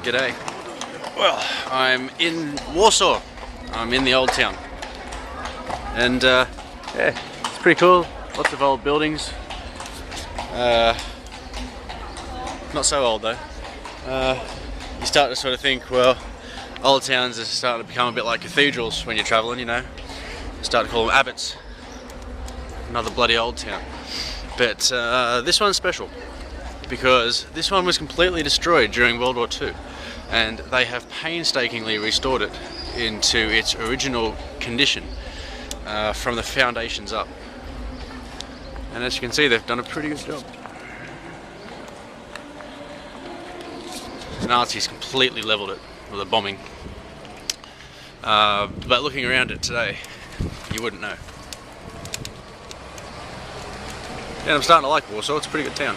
G'day. Well, I'm in Warsaw. I'm in the Old Town. And yeah, it's pretty cool. Lots of old buildings. Not so old though. You start to sort of think, well, old towns are starting to become a bit like cathedrals when you're travelling, you know. You start to call them abbots. Another bloody old town. But this one's special because this one was completely destroyed during World War II, and they have painstakingly restored it into its original condition from the foundations up. And as you can see, they've done a pretty good job. The Nazis completely leveled it with a bombing. But looking around it today, you wouldn't know. And I'm starting to like Warsaw, it's a pretty good town.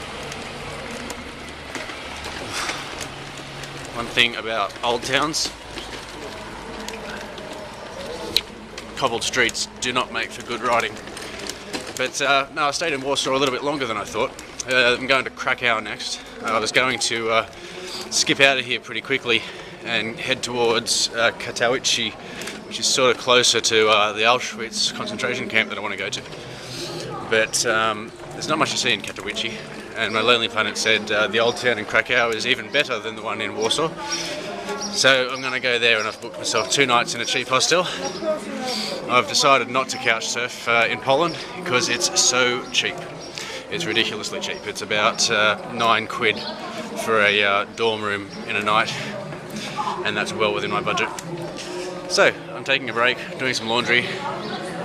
One thing about old towns, cobbled streets do not make for good riding. But no, I stayed in Warsaw a little bit longer than I thought. I'm going to Krakow next. I was going to skip out of here pretty quickly and head towards Katowice, which is sort of closer to the Auschwitz concentration camp that I want to go to. But there's not much to see in Katowice, and my Lonely Planet said the old town in Krakow is even better than the one in Warsaw. So I'm going to go there, and I've booked myself 2 nights in a cheap hostel. I've decided not to couch surf in Poland because it's so cheap. It's ridiculously cheap. It's about £9 for a dorm room in a night, and that's well within my budget. So I'm taking a break, doing some laundry,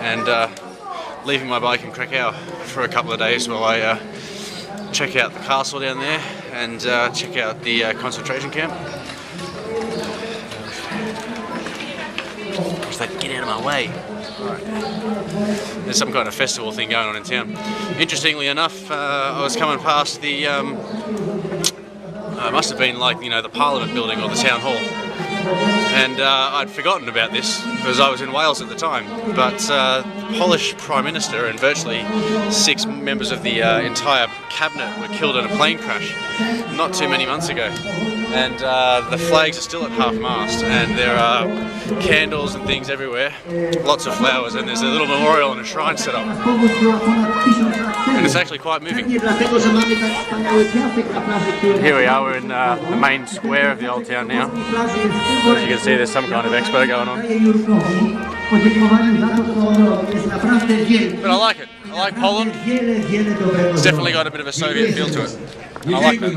and leaving my bike in Krakow for a couple of days while I check out the castle down there and check out the concentration camp. Get out of my way. Right. There's some kind of festival thing going on in town. Interestingly enough, I was coming past the, it must have been like, you know, the Parliament building or the Town Hall. And I'd forgotten about this because I was in Wales at the time. But the Polish Prime Minister and virtually 6 members of the entire cabinet were killed in a plane crash not too many months ago. And the flags are still at half-mast, and there are candles and things everywhere, lots of flowers, and there's a little memorial and a shrine set up. And it's actually quite moving. Here we are, we're in the main square of the old town now. As you can see, there's some kind of expo going on. But I like it. I like Poland. It's definitely got a bit of a Soviet feel to it. I like that.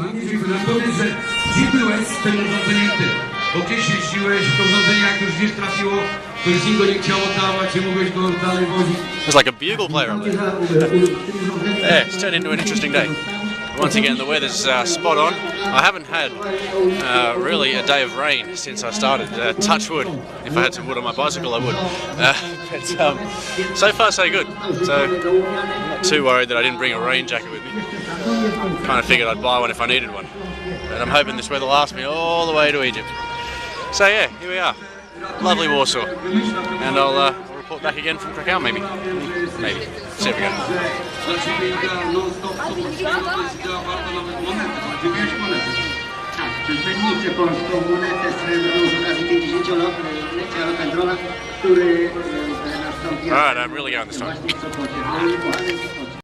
There's like a bugle player up there. Yeah, it's turned into an interesting day. Once again, the weather's spot on. I haven't had really a day of rain since I started. Touch wood. If I had some wood on my bicycle, I would. But so far, so good. So I'm not too worried that I didn't bring a rain jacket with me. Kind of figured I'd buy one if I needed one. But I'm hoping this weather lasts me all the way to Egypt. So yeah, here we are. Lovely Warsaw. And I'll report back again from Krakow, maybe. Maybe. See if we go. Alright, I'm really going this time.